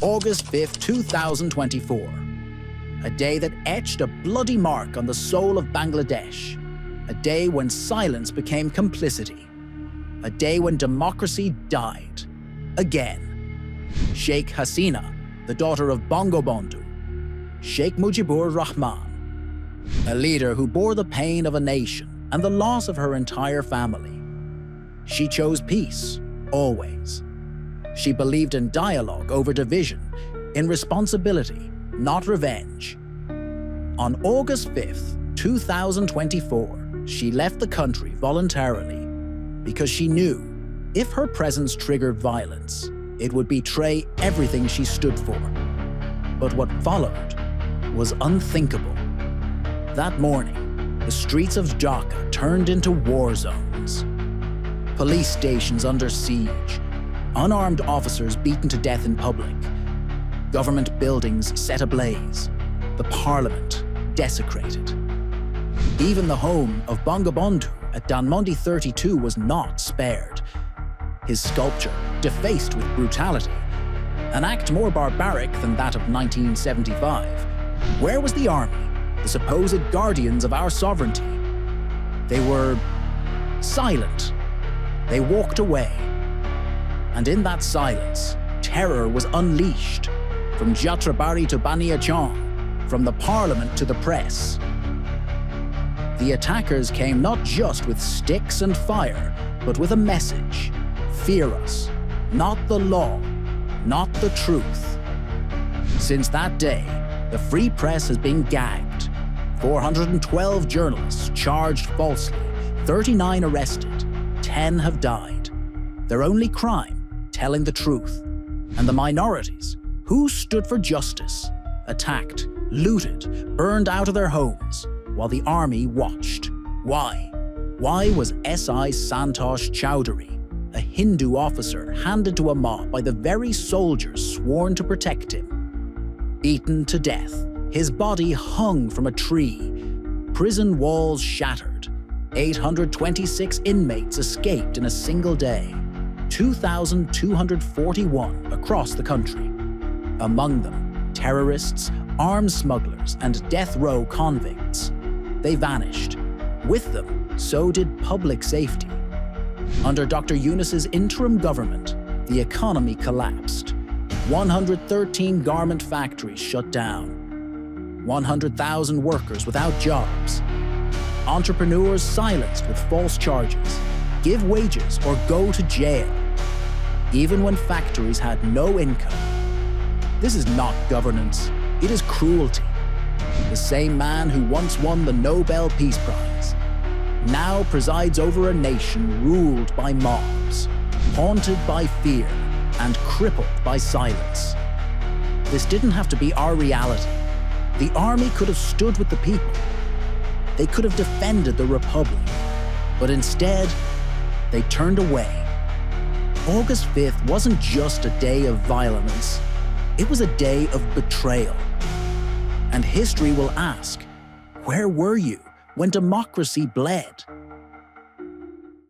August 5th, 2024. A day that etched a bloody mark on the soul of Bangladesh. A day when silence became complicity. A day when democracy died. Again. Sheikh Hasina, the daughter of Bangabandhu, Sheikh Mujibur Rahman, a leader who bore the pain of a nation and the loss of her entire family. She chose peace, always. She believed in dialogue over division, in responsibility, not revenge. On August 5th, 2024, she left the country voluntarily because she knew if her presence triggered violence, it would betray everything she stood for. But what followed was unthinkable. That morning, the streets of Dhaka turned into war zones. Police stations under siege, unarmed officers beaten to death in public, government buildings set ablaze, the parliament desecrated. Even the home of Bangabandhu at Dhanmondi 32 was not spared. His sculpture defaced with brutality, an act more barbaric than that of 1975. Where was the army, the supposed guardians of our sovereignty? They were silent. They walked away. And in that silence, terror was unleashed, from Jatrabari to Baniachong, from the parliament to the press. The attackers came not just with sticks and fire, but with a message. Fear us, not the law, not the truth. Since that day, the free press has been gagged. 412 journalists charged falsely, 39 arrested, 10 have died. Their only crime, telling the truth. And the minorities, who stood for justice, attacked, looted, burned out of their homes, while the army watched. Why? Why was S.I. Santosh Chowdhury, a Hindu officer handed to a mob by the very soldiers sworn to protect him? Beaten to death, his body hung from a tree, prison walls shattered, 826 inmates escaped in a single day, 2,241 across the country. Among them, terrorists, arms smugglers, and death row convicts. They vanished. With them, so did public safety. Under Dr. Yunus's interim government, the economy collapsed. 113 garment factories shut down. 100,000 workers without jobs. Entrepreneurs silenced with false charges. Give wages or go to jail. Even when factories had no income. This is not governance, it is cruelty. The same man who once won the Nobel Peace Prize now presides over a nation ruled by mobs, haunted by fear, and crippled by silence. This didn't have to be our reality. The army could have stood with the people. They could have defended the Republic. But instead, they turned away. August 5th wasn't just a day of violence. It was a day of betrayal. And history will ask, where were you when democracy bled?